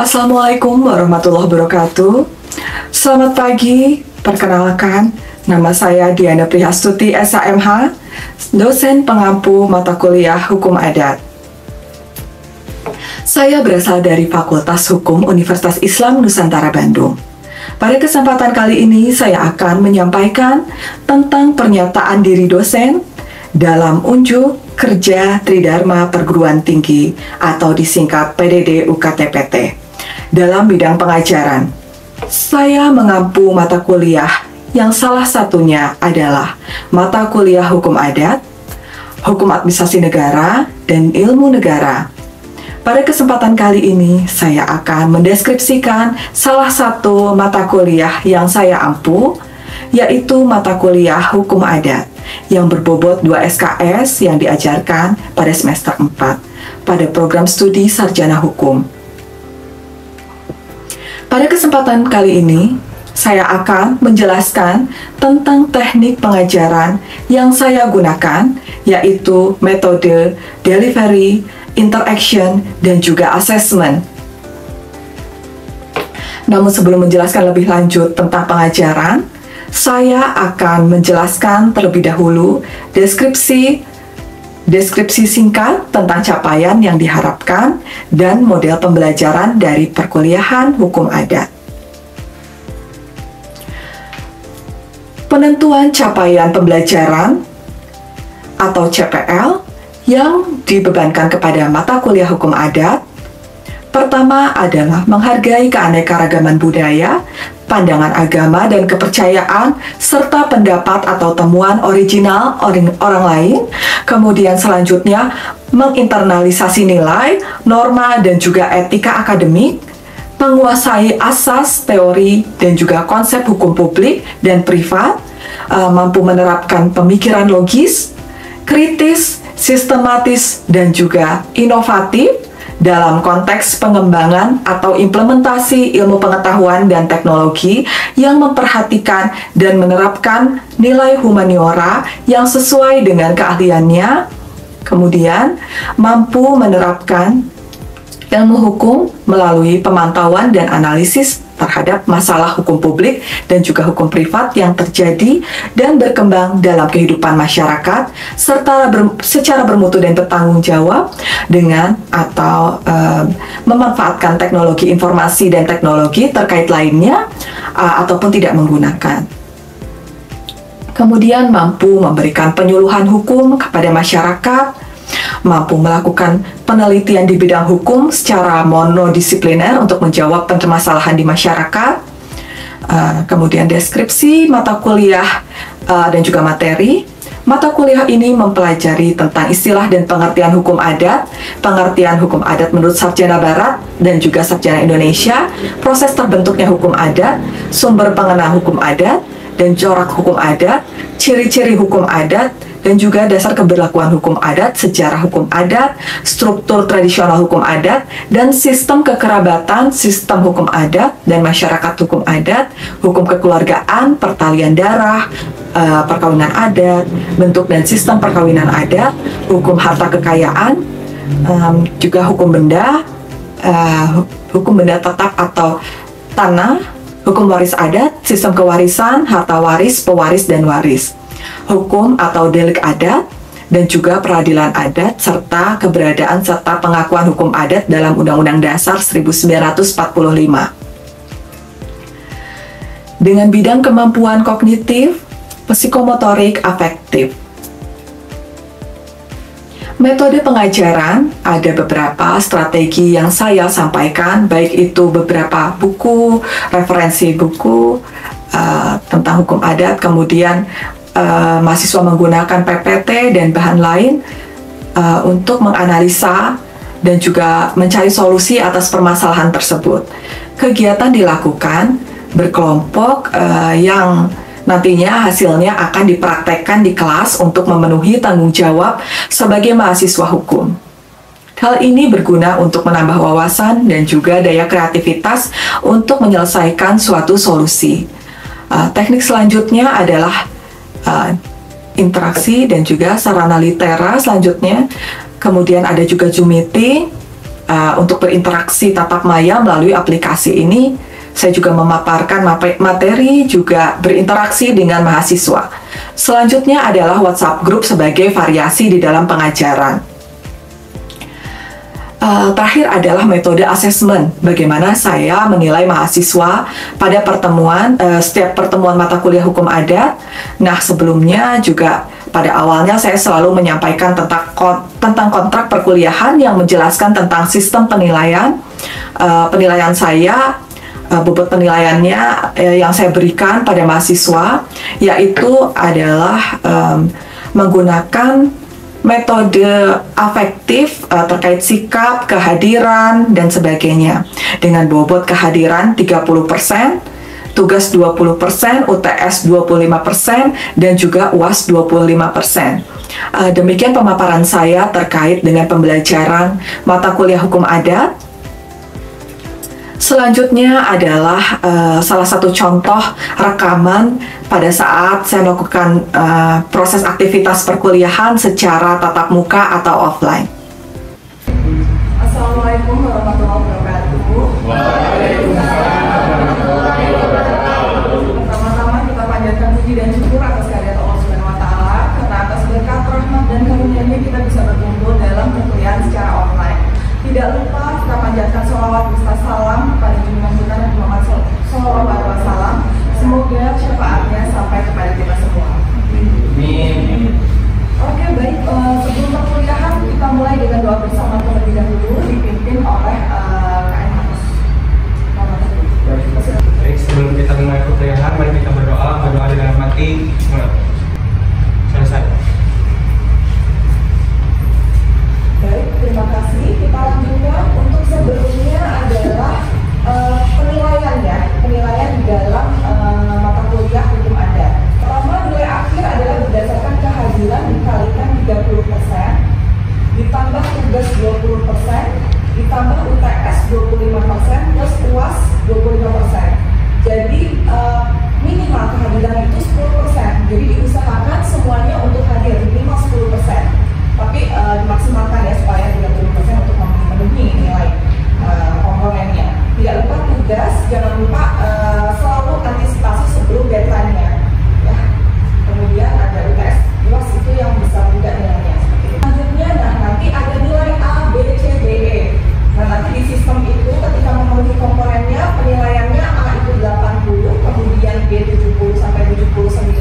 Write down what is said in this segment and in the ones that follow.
Assalamualaikum warahmatullahi wabarakatuh. Selamat pagi, perkenalkan, nama saya Diana Prihastuti SHMH, dosen pengampu mata kuliah Hukum Adat. Saya berasal dari Fakultas Hukum Universitas Islam Nusantara Bandung. Pada kesempatan kali ini saya akan menyampaikan tentang pernyataan diri dosen dalam unjuk kerja Tridharma Perguruan Tinggi atau disingkat PDD UKT-PT. Dalam bidang pengajaran, saya mengampu mata kuliah yang salah satunya adalah mata kuliah Hukum Adat, Hukum Administrasi Negara, dan Ilmu Negara. Pada kesempatan kali ini, saya akan mendeskripsikan salah satu mata kuliah yang saya ampu, yaitu mata kuliah Hukum Adat yang berbobot 2 SKS yang diajarkan pada semester 4 pada program studi Sarjana Hukum. Pada kesempatan kali ini, saya akan menjelaskan tentang teknik pengajaran yang saya gunakan, yaitu metode, delivery, interaction, dan juga assessment. Namun sebelum menjelaskan lebih lanjut tentang pengajaran, saya akan menjelaskan terlebih dahulu deskripsi singkat tentang capaian yang diharapkan dan model pembelajaran dari perkuliahan Hukum Adat. Penentuan capaian pembelajaran atau CPL yang dibebankan kepada mata kuliah Hukum Adat. Pertama adalah menghargai keanekaragaman budaya, pandangan agama dan kepercayaan, serta pendapat atau temuan original orang lain. Kemudian selanjutnya, menginternalisasi nilai, norma, dan juga etika akademik, menguasai asas, teori, dan juga konsep hukum publik dan privat, mampu menerapkan pemikiran logis, kritis, sistematis, dan juga inovatif, dalam konteks pengembangan atau implementasi ilmu pengetahuan dan teknologi yang memperhatikan dan menerapkan nilai humaniora yang sesuai dengan keahliannya, kemudian mampu menerapkan ilmu hukum melalui pemantauan dan analisis terhadap masalah hukum publik dan juga hukum privat yang terjadi dan berkembang dalam kehidupan masyarakat, serta secara bermutu dan bertanggung jawab dengan atau memanfaatkan teknologi informasi dan teknologi terkait lainnya ataupun tidak menggunakan. Kemudian mampu memberikan penyuluhan hukum kepada masyarakat, mampu melakukan penelitian di bidang hukum secara monodisipliner untuk menjawab permasalahan di masyarakat. Kemudian deskripsi mata kuliah dan juga materi. Mata kuliah ini mempelajari tentang istilah dan pengertian hukum adat menurut sarjana barat dan juga sarjana Indonesia, proses terbentuknya hukum adat, sumber pengenal hukum adat, dan corak hukum adat, ciri-ciri hukum adat, dan juga dasar keberlakuan hukum adat, sejarah hukum adat, struktur tradisional hukum adat, dan sistem kekerabatan, sistem hukum adat, dan masyarakat hukum adat, hukum kekeluargaan, pertalian darah, perkawinan adat, bentuk dan sistem perkawinan adat, hukum harta kekayaan, juga hukum benda tetap atau tanah, hukum waris adat, sistem kewarisan, harta waris, pewaris, dan waris, hukum atau delik adat, dan juga peradilan adat, serta keberadaan serta pengakuan hukum adat dalam Undang-Undang Dasar 1945. Dengan bidang kemampuan kognitif, psikomotorik, afektif. Metode pengajaran, ada beberapa strategi yang saya sampaikan, baik itu beberapa buku, referensi buku tentang hukum adat, kemudian mahasiswa menggunakan PPT dan bahan lain untuk menganalisa dan juga mencari solusi atas permasalahan tersebut. Kegiatan dilakukan berkelompok yang nantinya hasilnya akan dipraktekkan di kelas untuk memenuhi tanggung jawab sebagai mahasiswa hukum. Hal ini berguna untuk menambah wawasan dan juga daya kreativitas untuk menyelesaikan suatu solusi. Teknik selanjutnya adalah interaksi dan juga sarana litera selanjutnya. Kemudian ada juga Zoom meeting, untuk berinteraksi tatap maya melalui aplikasi ini. Saya juga memaparkan materi, juga berinteraksi dengan mahasiswa. Selanjutnya adalah WhatsApp Group sebagai variasi di dalam pengajaran. Terakhir adalah metode asesmen, bagaimana saya menilai mahasiswa pada setiap pertemuan mata kuliah hukum adat. Nah, sebelumnya juga pada awalnya saya selalu menyampaikan tentang kontrak perkuliahan yang menjelaskan tentang sistem penilaian. Penilaian saya, bobot penilaiannya yang saya berikan pada mahasiswa, yaitu adalah menggunakan metode afektif terkait sikap, kehadiran, dan sebagainya. Dengan bobot kehadiran 30%, tugas 20%, UTS 25%, dan juga UAS 25%. Demikian pemaparan saya terkait dengan pembelajaran mata kuliah hukum adat. Selanjutnya adalah salah satu contoh rekaman pada saat saya melakukan proses aktivitas perkuliahan secara tatap muka atau offline. Assalamualaikum warahmatullahi wabarakatuh. Pertama-tama kita panjatkan puji dan syukur atas kehadirat Allah Subhanahu wa Ta'ala, karena atas berkat rahmat dan karunia-Nya kita bisa berkumpul dalam perkuliahan secara online. Tidak lupa kita panjatkan sholawat beserta salam kepada junjungan kita Nabi Muhammad SAW. Semoga syafaatnya sampai kepada kita semua. Amin. Oke, baik. Sebelum perkuliahan kita mulai dengan doa bersama terlebih dahulu, dipimpin oleh KM Hamas. Baik, sebelum kita mulai perkuliahan, mari kita berdoa dengan hati. Selesai. Baik, terima kasih. Kita lanjutkan. Untuk sebelumnya adalah penilaian di dalam mata kuliah hukum adat. Pertama, nilai akhir adalah berdasarkan kehadiran dikalikan 30%, ditambah tugas 20%, ditambah UTS 25%, plus UAS 25%. Jadi minimal kehadiran itu 10%. Jadi diusahakan semuanya untuk hadir minimal 10%. Tapi dimaksimalkan ya supaya 30% untuk memenuhi nilai komponennya. Tidak lupa tugas, jangan lupa selalu antisipasi sebelum deadline-nya. Ya. Kemudian ada UTS, UAS itu yang besar juga nilainya. Selanjutnya, nanti ada nilai A, B, C, D, E. Nah, nanti di sistem itu ketika memenuhi komponennya, penilaiannya A itu 80, kemudian B 70 sampai 79,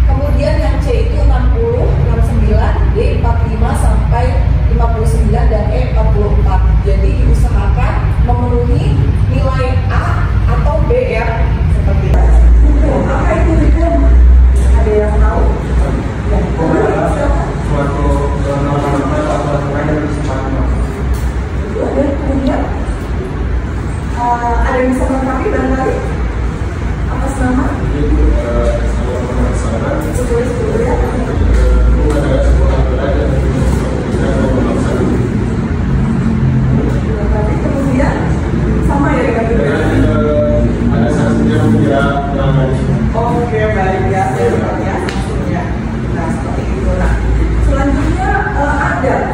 kemudian yang C itu 60, 69, D 45 sampai 59, dan E 44. Jadi diusahakan memenuhi nilai A atau B ya, seperti itu. Apa itu hukum? Ada yang tahu? Ya, Suatu norma-norma atau aturan yang bersifat kemudian ada yang bisa melengkapi barangkali atas nama kemudian sama ya dengan ada sanksinya tidak oke, baik ya, ya. Nah, seperti itu. Nah, selanjutnya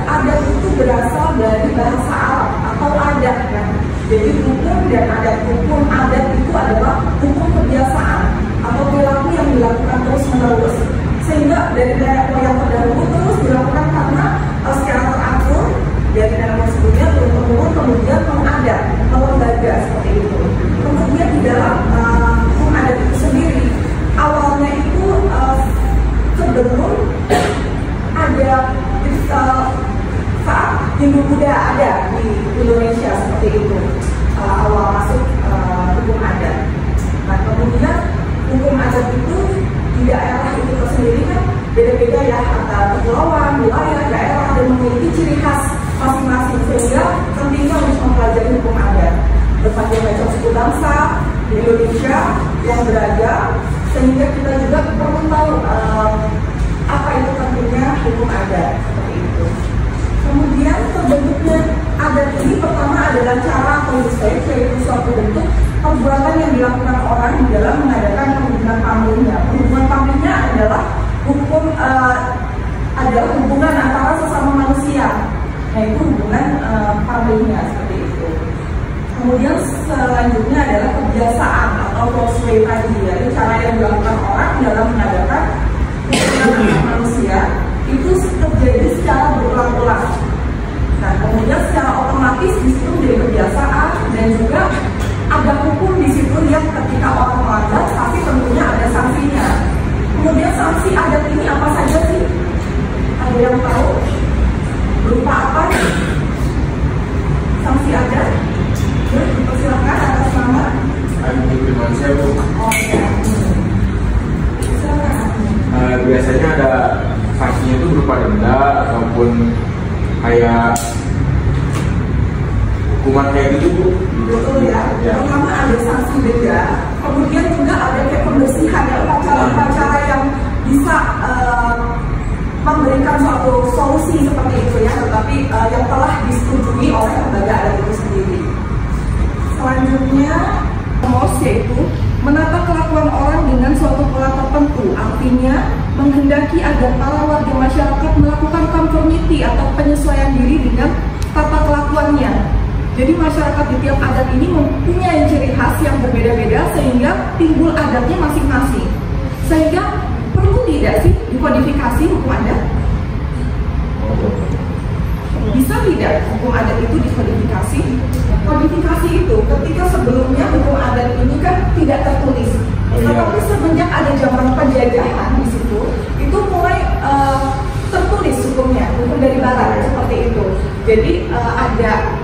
adat itu berasal dari bahasa Arab atau adat ya. Jadi hukum dan adat, hukum adat itu adalah hukum kebiasaan atau perilaku yang dilakukan terus menerus, sehingga dari nenek moyang terdahulu terus dilakukan karena secara teratur dari nenek moyang sebelumnya turun temurun, kemudian mengadat, melembaga seperti itu. Kemudian di dalam hukum adat itu sendiri awalnya itu sebelum ada saat Hindu Buddha ada di Indonesia seperti itu, awal masuk hukum adat. Nah, kemudian hukum adat itu di daerah itu tersendiri kan beda-beda ya, antara kepulauan, wilayah, daerah, dan memiliki ciri khas masing-masing, sehingga pentingnya untuk mempelajari hukum adat. Berbagai macam suku bangsa di Indonesia yang beragam, sehingga kita juga perlu tahu apa itu pentingnya hukum adat seperti itu. Kemudian terbentuknya adat ini pertama adalah cara atau mistake, yaitu suatu bentuk perbuatan yang dilakukan orang di dalam mengadakan perhubungan pamrihnya. Perhubungan pamrihnya adalah hubungan antara sesama manusia, yaitu hubungan pamrihnya. yaitu tadi ya, cara yang dilakukan orang dalam mengadakan hubungan manusia itu terjadi secara berulang-ulang. Nah, kemudian secara otomatis di situ menjadi kebiasaan dan juga ada hukum di situ yang ketika orang melanggar tapi tentunya ada sanksinya. Kemudian sanksi adat ini apa saja sih? Ada yang tahu? Berupa apa? Sanksi adat? Silakan atas nama. Firman saya, Bu. Oh ya. Silakan. Biasanya ada sanksinya itu berupa denda ataupun kayak hukuman kayak gitu, Bu. Betul ya. Pertama ada sanksi denda, kemudian juga ada kayak pembersihan ya, upacara-upacara yang bisa memberikan suatu solusi seperti itu ya, tetapi yang telah disetujui oleh lembaga adat itu sendiri. Selanjutnya, mos yaitu menata kelakuan orang dengan suatu pola tertentu, artinya menghendaki agar para warga masyarakat melakukan conformity atau penyesuaian diri dengan tata kelakuannya. Jadi masyarakat di tiap adat ini mempunyai ciri khas yang berbeda-beda sehingga timbul adatnya masing-masing. Sehingga perlu tidak sih dikodifikasi hukum adat? Bisa tidak hukum adat itu dikodifikasi? Kodifikasi itu ketika sebelumnya hukum adat ini kan tidak tertulis. Tetapi semenjak ada zaman penjajahan di situ, itu mulai tertulis hukumnya, hukum dari barat seperti itu. Jadi ada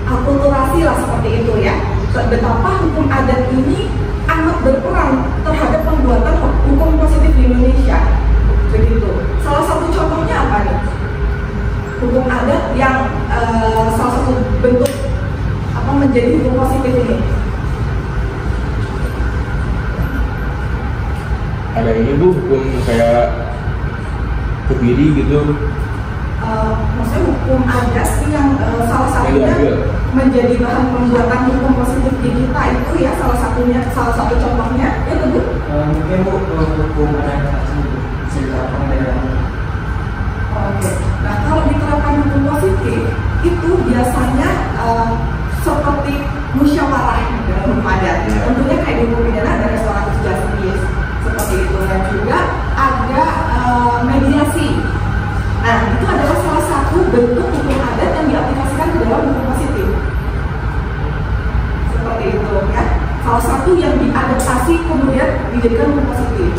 akulturasi lah seperti itu ya. Betapa hukum adat ini amat berperan terhadap pembuatan hukum positif di Indonesia. Begitu. Salah satu contohnya apa nih? Hukum adat yang salah satu bentuk apa menjadi hukum positif ini. Ada ini, Bu, hukum kayak kebiri gitu. Maksudnya hukum adat yang salah satunya menjadi bahan pembuatan hukum positif di kita itu ya, salah satu contohnya itu Bu. Mungkin Bu, hukum adat diterapkan dalam. Oke. Nah, kalau diterapkan hukum positif itu biasanya seperti musyawarah dalam hukum adat. Tentunya kayak di hukum pidana ada restoratif justice seperti itu, dan juga ada mediasi. Nah, itu adalah salah satu bentuk hukum adat yang diaplikasikan ke dalam hukum positif. Seperti itu ya. Salah satu yang diadaptasi kemudian dijadikan hukum positif.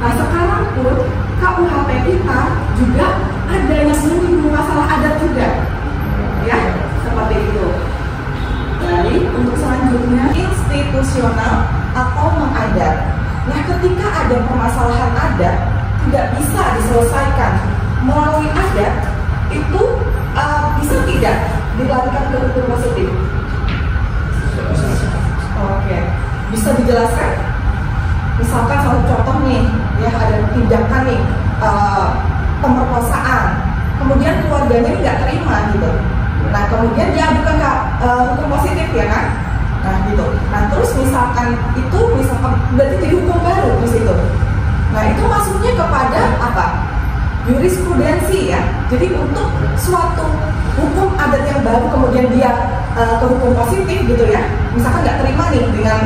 Nah, sekarang pun KUHP kita juga ada yang menyinggung masalah adat juga. Ya, seperti itu. Baik, untuk selanjutnya institusional atau mengadat. Nah, ketika ada permasalahan adat tidak bisa diselesaikan melalui adat, itu bisa tidak dilarikan ke hukum positif? Oke, bisa dijelaskan? Misalkan salah contoh nih, ya ada tindakan nih pemerkosaan, kemudian keluarganya ini nggak terima gitu. Nah, kemudian dia adukan ke hukum positif ya kan? Nah gitu. Nah terus misalkan berarti jadi hukum baru di situ. Nah itu masuknya kepada apa? Jurisprudensi ya. Jadi untuk suatu hukum adat yang baru kemudian dia ke hukum positif gitu ya. Misalkan nggak terima nih dengan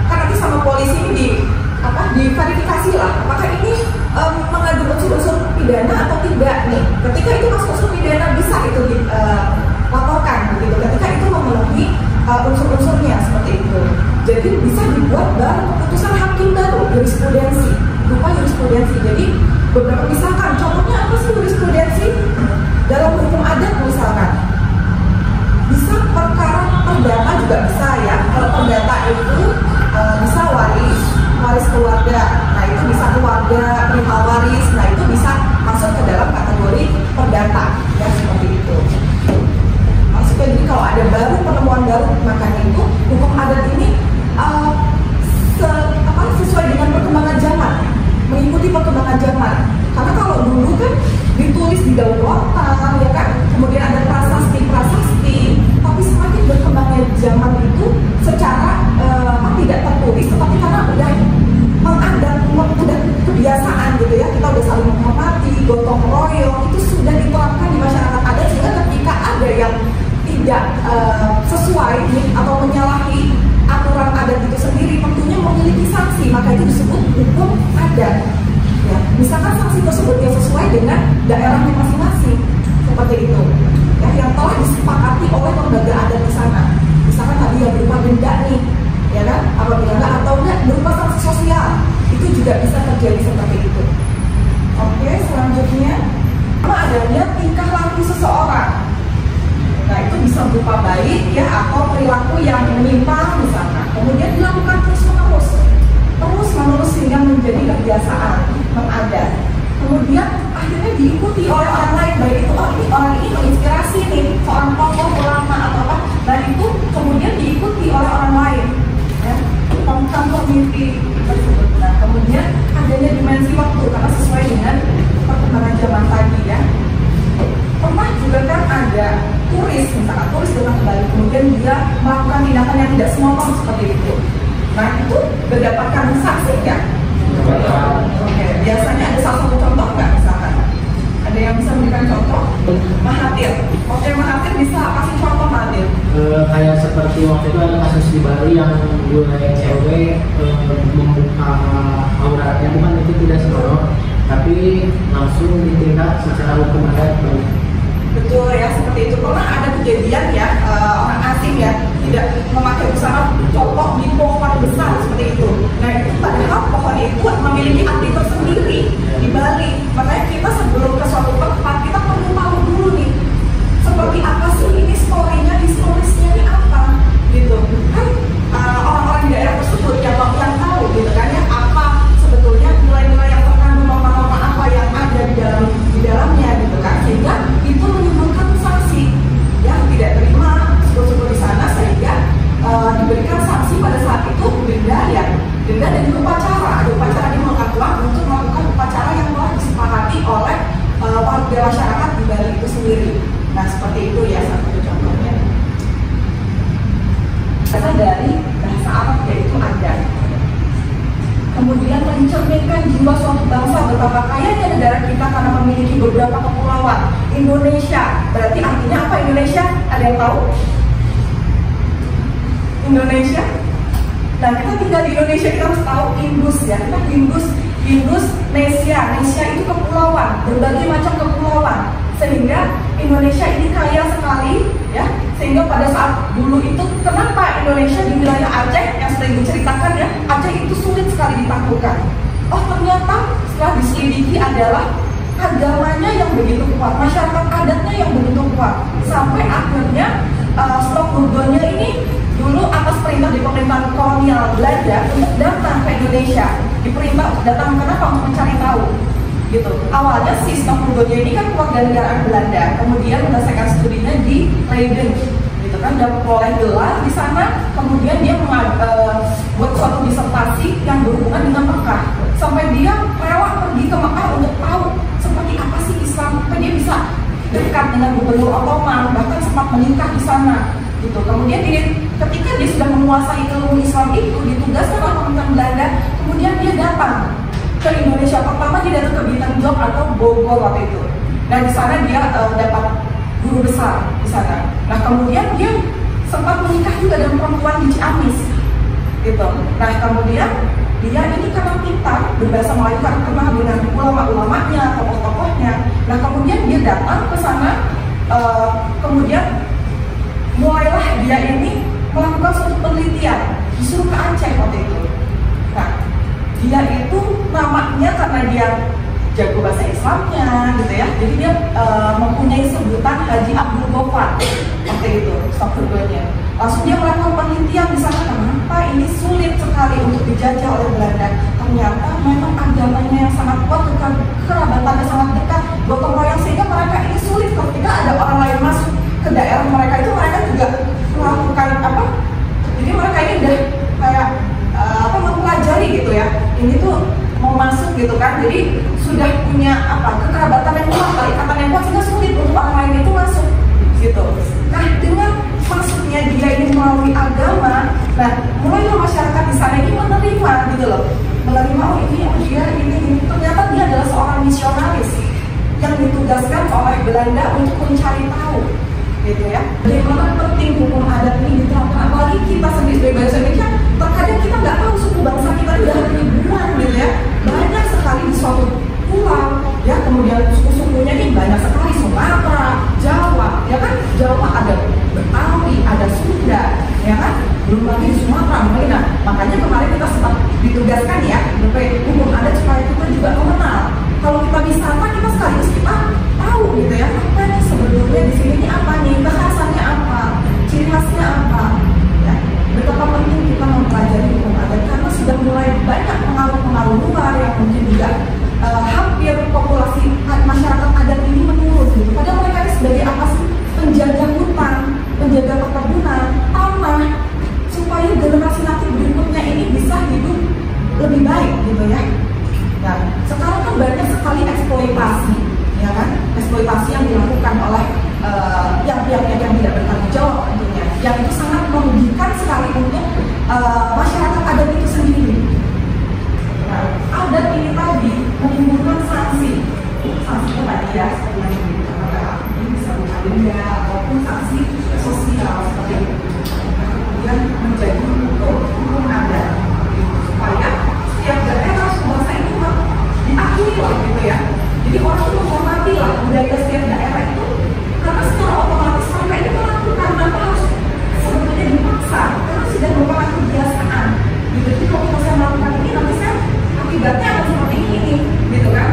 kan nanti sama polisi ini diverifikasi lah. Apakah ini mengandung unsur-unsur pidana atau tidak nih? Ketika itu masuk unsur pidana bisa itu dilaporkan begitu. Ketika itu memenuhi unsur-unsurnya seperti itu. Jadi bisa dibuat baru keputusan hakim baru, jurisprudensi, berupa jurisprudensi. Jadi beberapa misalkan contohnya apa sih jurisprudensi dalam hukum adat misalkan? Bisa perkara perdata juga bisa ya. Kalau perdata itu bisa waris keluarga. Nah itu bisa keluarga, prima waris. Nah itu bisa masuk ke dalam kategori perdata ya, seperti itu. Maksudnya jadi kalau ada baru penemuan baru, makanya itu hukum adat ini sesuai dengan perkembangan zaman, mengikuti perkembangan zaman. Karena kalau dulu kan ditulis di daun lontar, ya kan, kemudian ada prasasti, tapi semakin berkembangnya zaman itu secara tidak tertulis, tetapi karena udah udah kebiasaan gitu ya, kita udah saling menghormati, gotong royong, itu sudah diterapkan di masyarakat adat, sehingga ketika ada yang tidak sesuai atau menyalahi aturan adat itu sendiri, tentunya memiliki sanksi, maka itu disebut hukum adat. Ya, misalkan sanksi tersebut yang sesuai dengan daerahnya masing-masing, seperti itu. Ya, yang telah disepakati oleh lembaga adat di sana. Misalkan tadi yang berupa denda nih, ya kan? Apabila enggak atau enggak berupa sanksi sosial, itu juga bisa terjadi seperti itu. Oke, selanjutnya adanya tingkah laku seseorang. Nah, itu bisa berupa baik ya atau perilaku yang menyimpang misalkan. Kemudian dilakukan terus-menerus sehingga menjadi kebiasaan mengadat. Kemudian akhirnya diikuti oleh orang lain, baik itu ini orang ini menginspirasi nih seorang tokoh ulama atau apa. Nah, itu kemudian diikuti oleh orang lain. Ya, community tersebut. Nah, kemudian adanya dimensi waktu karena sesuai dengan perkembangan zaman tadi ya. Pernah juga kan ada turis, misalkan turis datang ke Bali, kemudian dia melakukan tindakan yang tidak senonoh seperti itu. Nah, itu berdapatkan sanksi nggak? Oke, biasanya ada salah satu contoh nggak misalkan? Ada yang bisa memberikan contoh? Mahathir. Oke, Mahathir bisa kasih contoh Mahathir? Kayak seperti waktu itu ada kasus di Bali yang dua cewek membuka auratnya, bukan itu tidak senonoh, tapi langsung ditindak secara hukum adat. Betul ya, seperti itu. Pernah ada kejadian ya, orang asing ya tidak memakai busana copok di pohon besar seperti itu. Nah, itu padahal pohon itu memiliki arti tersendiri di Bali. Makanya kita sebelum ke suatu tempat, kita perlu tahu dulu nih seperti apa sih ini story-nya, historisnya ini apa gitu kan. Orang-orang di daerah tersebut yang tahu gitu kan ya, apa sebetulnya nilai-nilai yang terkandung, norma-norma apa yang ada di dalamnya gitu kan, sehingga itu menimbulkan sanksi yang tidak terima sebut-sebut di sana, sehingga diberikan sanksi pada saat itu denda dan juga upacara di Makatua untuk melakukan upacara yang telah disepakati oleh warga masyarakat di Bali itu sendiri. Nah, seperti itu ya satu contohnya. Karena dari bahasa Arab yaitu adat. Kemudian mencerminkan jiwa suatu bangsa betapa kayanya negara kita karena memiliki beberapa kepulauan. Indonesia, berarti artinya apa Indonesia? Ada yang tahu? Indonesia? Nah, kita tinggal di Indonesia, kita harus tahu Indus ya. Kita Indonesia itu kepulauan, berbagai macam kepulauan. Sehingga Indonesia ini kaya sekali ya. Sehingga pada saat dulu itu, kenapa Indonesia di wilayah Aceh yang sering diceritakan ya, Aceh itu sulit sekali ditaklukkan. Oh, ternyata setelah diselidiki adalah agamanya yang begitu kuat, masyarakat adatnya yang begitu kuat, sampai akhirnya Stok Burgonya ini dulu atas perintah di pemerintahan kolonial Belanda untuk datang ke Indonesia, diperintah datang kenapa? Untuk mencari tahu gitu. Awalnya si Stok Burgonya ini kan keluarga negaraan Belanda, kemudian menyelesaikan studinya di Leiden gitu kan, dan memperoleh gelar di sana, kemudian dia buat suatu disertasi yang berhubungan dengan Mekah, sampai dia rela pergi ke Mekah untuk tahu seperti apa sih Islam, sampai dia bisa dekat dengan gubernur Ottoman, bahkan sempat menikah di sana gitu. Kemudian ketika dia sudah menguasai ilmu Islam itu, ditugaskan oleh pemerintahan Belanda, kemudian dia datang ke Indonesia. Pertama dia datang ke Bintan Jog atau Bogor waktu itu. Nah, di sana dia dapat guru besar di sana. Nah, kemudian dia sempat menikah juga dengan perempuan di Ciamis gitu. Nah, kemudian dia ini karena pintar berbahasa Melayu, karena kenal dengan ulama-ulamanya, tokoh-tokohnya. Nah, kemudian dia datang ke sana, kemudian mulailah dia ini melakukan suatu penelitian, disuruh ke Aceh waktu itu. Nah, dia itu namanya karena dia jago bahasa Islamnya gitu ya, jadi dia mempunyai sebutan Haji Abdul Ghaffar waktu itu, Stok Burgonya. Langsung dia melakukan penelitian di sana, kenapa ini sulit sekali untuk dijajah oleh Belanda. Ternyata memang agamanya yang sangat kuat, kerabatannya sangat dekat, gotong royong, sehingga mereka ini sulit ketika ada orang lain masuk ke daerah mereka itu, mereka juga melakukan apa? Jadi mereka ini udah kayak mempelajari gitu ya, ini tuh mau masuk gitu kan, jadi sudah punya kekerabatan yang kuat, ikatan yang kuat, sehingga sulit untuk orang lain itu masuk gitu. Nah, dengan maksudnya dia ini melalui agama, nah mulailah masyarakat di sana ini menerima gitu loh, menerima dia ini ternyata dia adalah seorang misionaris yang ditugaskan oleh Belanda untuk mencari tahu gitu ya. Bagaimana penting hukum adat ini diterapkan, apalagi kita sendiri sebagai bangsa Indonesia, terkadang kita nggak tahu suku bangsa kita eksploitasi, ya kan? Eksploitasi yang dilakukan oleh yang pihak-pihak yang tidak bertanggung jawab tentunya, yang itu sangat merugikan sekali untuk masyarakat adat itu sendiri. Nah, adat ini tadi menimbulkan sanksi tadi ya, seperti yang dikatakan bisa berupa denda ataupun sanksi sosial seperti itu. Kemudian menjadi hukum adat supaya setiap daerah bahasa ini diakui lah gitu ya. Jadi orang itu menghormati lah budaya setiap daerah itu, karena secara otomatis mereka ini melakukan tanpa harus sebetulnya dipaksa, karena sudah merupakan kebiasaan. Gitu. Jadi kalau saya melakukan ini nanti saya akibatnya akan seperti ini, gitu kan?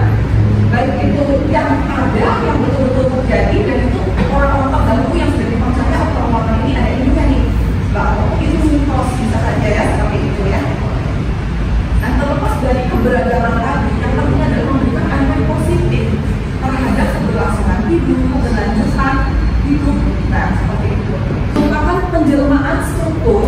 Baik itu yang ada, yang betul-betul terjadi, dan itu orang-orang terdahulu yang sudah dipercaya orang-orang ini ada juga nih, bahwa itu mitos bisa saja ya seperti itu ya. Dan terlepas dari keberagaman tadi, yang penting adalah memberikan efek positif terhadap keberlangsungan hidup, keberlanjutan hidup, nah seperti itu. Merupakan penjelmaan struktur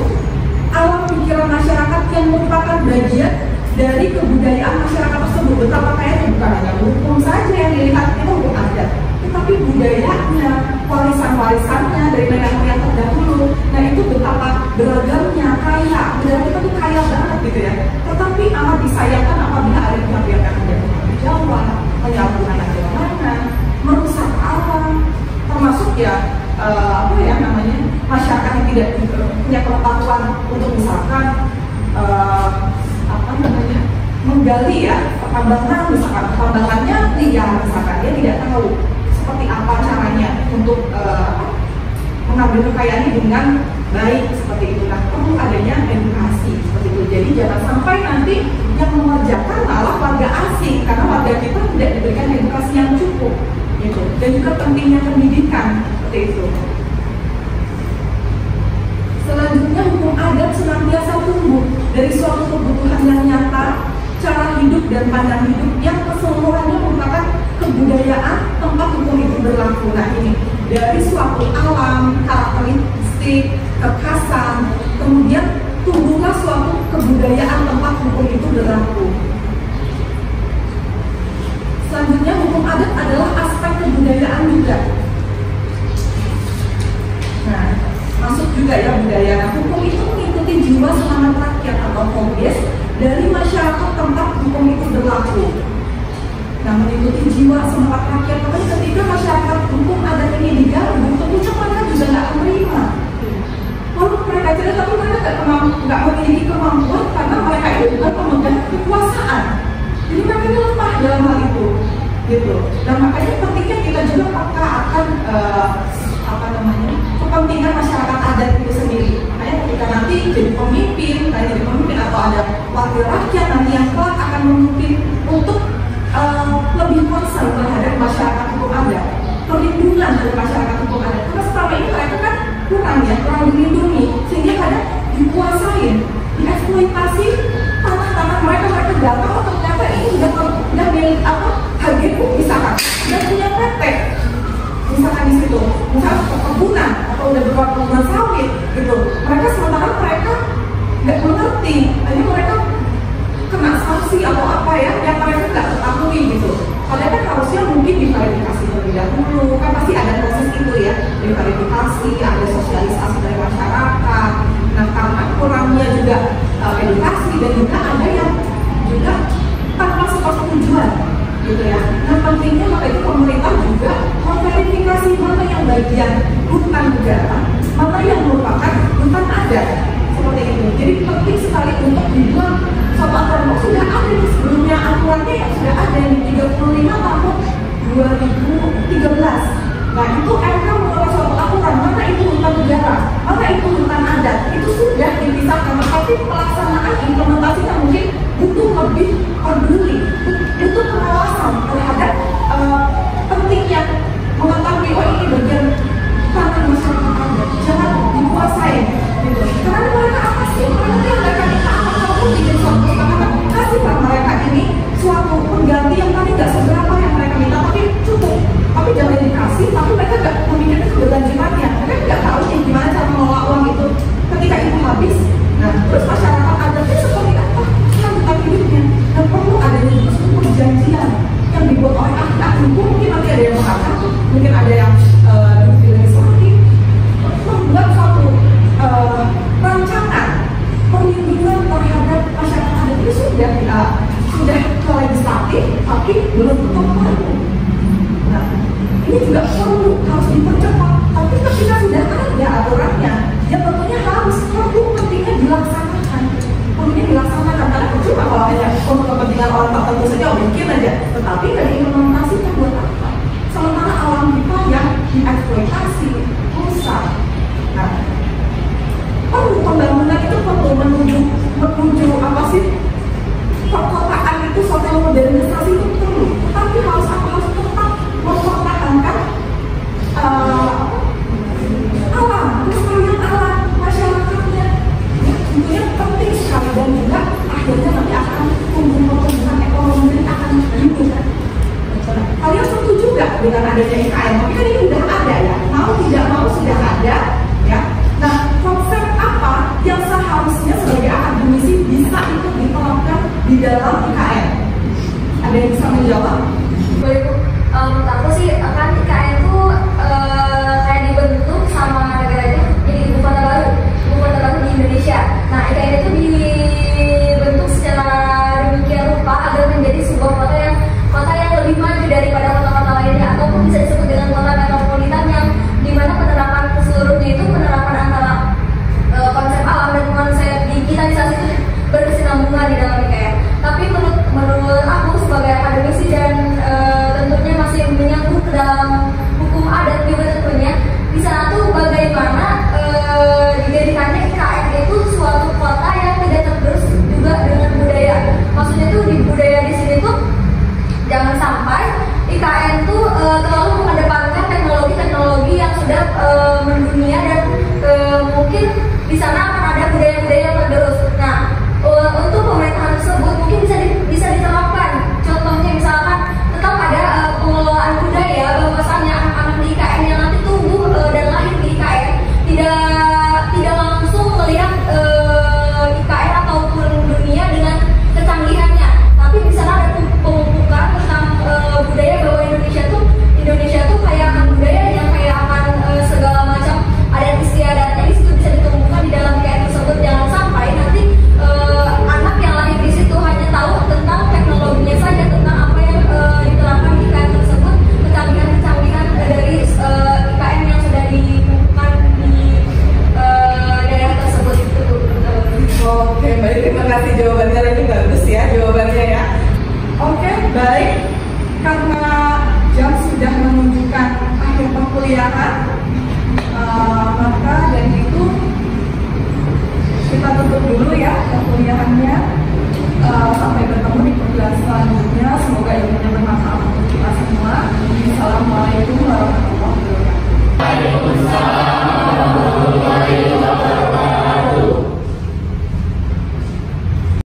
alam pikiran masyarakat yang merupakan bagian dari kebudayaan masyarakat tersebut. Betapa kayaknya bukan hanya hukum saja yang dilihat itu hukum adat, tetapi budayanya, warisan-warisannya dari nenek moyang terdahulu. Nah itu betapa beragamnya, kaya, budaya kita tuh kaya banget gitu ya. Tetapi amat disayangkan apabila ada pihak-pihak yang tidak bertanggung jawab, penyalahgunaan kewenangan, merusak alam, termasuk ya masyarakat yang tidak punya pengetahuan untuk misalkan menggali ya pertambangan, misalkan pertambangannya liar, misalkan dia tidak tahu seperti apa caranya untuk mengambil kekayaan ini dengan baik seperti itu. Nah perlu adanya edukasi seperti itu. Jadi jangan sampai nanti yang mengerjakan malah warga asing, karena warga kita tidak diberikan edukasi yang cukup gitu. Dan juga pentingnya pendidikan seperti itu. Selanjutnya hukum adat senantiasa tumbuh dari suatu kebutuhan yang nyata, cara hidup dan pandang hidup yang keseluruhannya merupakan kebudayaan tempat hukum itu berlaku. Nah ini dari suatu alam, karakteristik, kekhasan, kemudian tumbuhlah suatu kebudayaan tempat hukum itu berlaku. Selanjutnya hukum adat adalah aspek kebudayaan juga. Nah masuk juga ya budaya. Nah, hukum itu mengikuti jiwa semangat rakyat atau kongres dari masyarakat tempat hukum itu berlaku. Nah, mengikuti jiwa semangat rakyat, makanya ketika masyarakat hukum adat ini diganggu, tentunya mereka juga nggak menerima. Walaupun mereka tidak, tapi mereka nggak memiliki kemampuan karena mereka itu bukan pemegang kekuasaan. Jadi mereka itu lemah dalam hal itu, gitu. Dan makanya pentingnya kita juga peka akan kepentingan masyarakat adat itu sendiri. Makanya ketika nanti jadi pemimpin atau ada wakil rakyat nanti yang kelak akan memimpin untuk lebih concern terhadap masyarakat hukum adat, perlindungan dari masyarakat hukum adat. Karena selama ini mereka kan kurang dilindungi, sehingga kadang dikuasain, dieksploitasi tanah-tanah mereka datang, oh ternyata ini udah milik HGU misalkan, udah punya PT. Misalkan di situ, misalkan perkebunan atau udah berbuat perkebunan sawit, gitu. Mereka sementara mereka nggak mengerti, hanya mereka kena sanksi atau apa ya, yang mereka nggak ketahui gitu. Padahal kan harusnya mungkin diverifikasi terlebih dahulu, kan pasti ada proses itu ya, diverifikasi, ada sosialisasi dari masyarakat. Nah karena kurangnya juga edukasi dan juga ada yang juga tanpa sepersetujuan. Gitu ya. Nah pentingnya maka itu pemerintah juga memverifikasi mana yang bagian hutan negara, mana yang merupakan hutan adat seperti itu. Jadi penting sekali untuk dibuat suatu aturan. Sudah ada di sebelumnya aturannya yang sudah ada di 35 tahun 2013. Nah itu MK mengeluarkan suatu aturan mana itu hutan negara, mana itu hutan adat. Itu sudah dipisahkan, tapi pelaksanaan implementasinya mungkin butuh lebih peduli, butuh pengawasan terhadap pentingnya mengetahui oh ini bagian tanah masyarakat adat, jangan dikuasai gitu. Karena mereka apa sih? Mereka yang mereka minta apa? Kamu bikin suatu kesepakatan, kasihlah mereka ini suatu pengganti yang tadi nggak mungkin ada yang di legislatif membuat suatu rancangan perlindungan terhadap masyarakat adat itu sudah ke legislatif, tapi belum berlaku. Nah, ini juga harus dipercepat. Tapi ketika sudah ada aturannya, ya tentunya harus pentingnya dilaksanakan. Karena percuma kalau hanya untuk kepentingan orang tertentu saja, mungkin aja. Tetapi dari implementasinya buat apa? Sementara alam kita yang dieksploitasi, rusak. Nah, pembangunan itu perlu menuju apa sih? Perkotaan itu, sosial modernisasi itu perlu. Tapi harus tetap mempertahankan alam, kelestarian alam masyarakatnya. Tentunya penting sekali, dan juga akhirnya nanti akan pertumbuhan ekonomi akan hidup. Kalian setuju nggak dengan adanya IKN? Tapi kan ini sudah ada ya, mau tidak mau sudah ada ya. Nah, konsep apa yang seharusnya sebagai akademisi bisa ikut diterapkan di dalam IKN? Ada yang bisa menjawab? Boleh Bu. Menurut aku sih kan IKN itu kayak dibentuk sama negara itu jadi ibu kota baru di Indonesia. Nah, IKN itu dibentuk secara demikian rupa agar menjadi sebuah kota yang lebih maju daripada kota-kota lainnya, ataupun bisa disebut dengan kota metropolitan yang dimana penerapan keseluruhnya itu penerapan antara konsep alam dan konsep digitalisasi itu berkesinambungan di dalam IKN. Tapi menurut aku sebagai akademisi dan tentunya masih menyangkut ke dalam hukum adat juga tentunya, di sana tuh bagaimana dijadikannya IKN itu suatu kota yang tidak tergerus juga dengan budaya. Maksudnya tuh di budaya di sini tuh jangan sampai IKN tuh terlalu mengedepankan teknologi yang sudah mendunia, dan mungkin di sana akan ada budaya-budaya yang tergerus. Nah, untuk pemerintahan tersebut mungkin bisa diterapkan. Contohnya misalkan tetap ada pengelolaan budaya, bahwasannya anak-anak di IKN yang nanti tumbuh dan lahir di IKN tidak langsung melihat IKN ataupun dunia dengan kecanggihannya, tapi di sana ada pemumpukan tentang budaya bahwa Indonesia tuh kayak akan budaya yang kayak akan segala macam adat istiadatnya di situ bisa ditumbuhkan di dalam IKN tersebut. Jangan sampai nanti anak yang lahir di situ hanya tahu tentang teknologinya saja, tentang apa yang diterapkan di IKN tersebut, kecanggihan-kecanggihan dari IKN yang sudah dikumpulkan di daerah tersebut. Oke, baik, terima kasih jawabannya. Ini bagus ya jawabannya ya. Oke, baik. Karena jam sudah menunjukkan akhir perkuliahan,